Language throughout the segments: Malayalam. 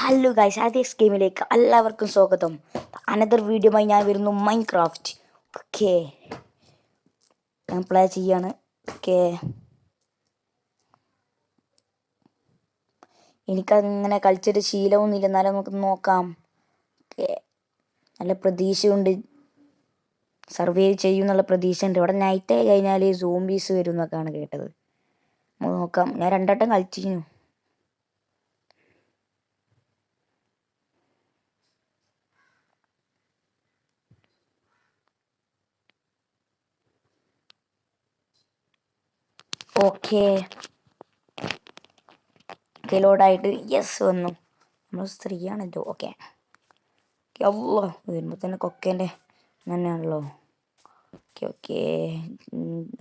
ഹലോ ഗൈസ്, ആദ്യസ് ഗെയിമിലേക്ക് എല്ലാവർക്കും സ്വാഗതം. അനദർ വീഡിയോയുമായി ഞാൻ വരുന്നു. മൈൻക്രാഫ്റ്റ്. ഓക്കെ, ഞാൻ പ്ലേ ചെയ്യാണ്. ഓക്കെ, എനിക്കങ്ങനെ കളിച്ചിട്ട് ശീലമൊന്നുമില്ല, എന്നാലും നമുക്ക് നോക്കാം. ഓക്കെ, നല്ല പ്രതീക്ഷയുണ്ട്, സർവൈവ് ചെയ്യുന്നുള്ള പ്രതീക്ഷയുണ്ട്. ഇവിടെ നൈറ്റ് ആയി കഴിഞ്ഞാൽ സോംബീസ് വരും എന്നൊക്കെയാണ് കേട്ടത്. നമുക്ക് നോക്കാം. ഞാൻ 2 വട്ടം കളിച്ചിരുന്നു. ഓക്കെ, ലോഡായിട്ട് യെസ് വന്നു. നമ്മൾ സ്ത്രീയാണല്ലോ. ഓക്കെ, അല്ലോ വരുമ്പോൾ തന്നെ കൊക്കേൻ്റെ തന്നെയാണല്ലോ. ഓക്കെ ഓക്കെ,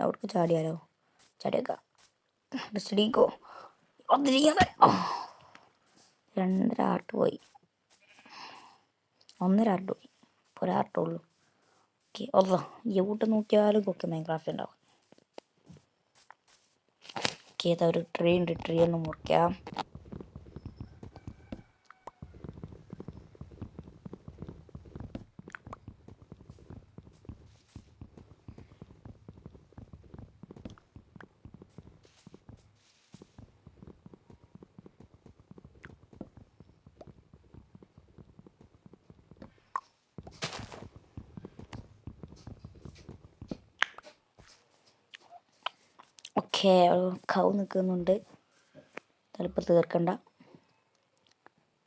അവിടേക്ക് ചാടിയാലോ? ചാടിയേക്കാം. ഡിസ്റ്റഡിക്കോ അത് ചെയ്യാൻ 2.5 ആർട്ട് പോയി, 1.5 ആർട്ട് പോയി, ഇപ്പോൾ 1 ആർട്ടുള്ളൂ. ഓക്കെ, അല്ലോ എവിടെ നോക്കിയാലും കൊക്കെ മൈൻക്രാഫ്റ്റ് ഉണ്ടാവും. ഓക്കെ, ഏതാ ഒരു ട്രീ ഉണ്ട്, ട്രീ ഒന്ന് മുറിക്കാം. ഓക്കെ, കൗ നിൽക്കുന്നുണ്ട്, ചിലപ്പോൾ തീർക്കണ്ട.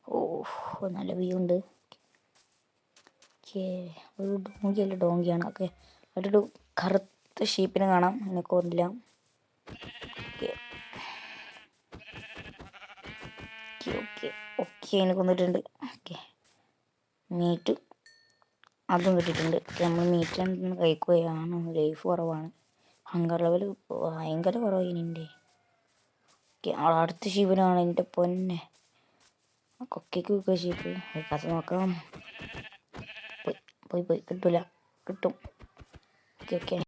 ഓ, നല്ല വ്യൂ ഉണ്ട്. ഓക്കെ, ഒരു ഡോങ്കിയല്ല, ഡോങ്കിയാണ്. ഓക്കെ, ഒരു കറുത്ത ഷീപ്പിനെ കാണാം, എന്നെ കൊണ്ടില്ല. ഓക്കെ ഓക്കെ ഓക്കെ, എന്നെ കൊന്നിട്ടുണ്ട്. ഓക്കെ, മീറ്റ് അതും കിട്ടിയിട്ടുണ്ട്. നമ്മൾ മീറ്റ് രണ്ടെണ്ണം കഴിക്കുകയാണ്. ലൈഫ് കുറവാണ്, ഹങ്കർ ലെവൽ ഭയങ്കര കുറവായി എൻ്റെ. ഓക്കെ, അടുത്ത ഷീപ്പിനാണ് എൻ്റെ പൊന്നെ. കൊക്കയ്ക്ക് വെക്കുക ഷീപ്പ്, കഥ നോക്കാം. പോയി പോയി പോയി, കിട്ടൂല, കിട്ടും. Okay okay,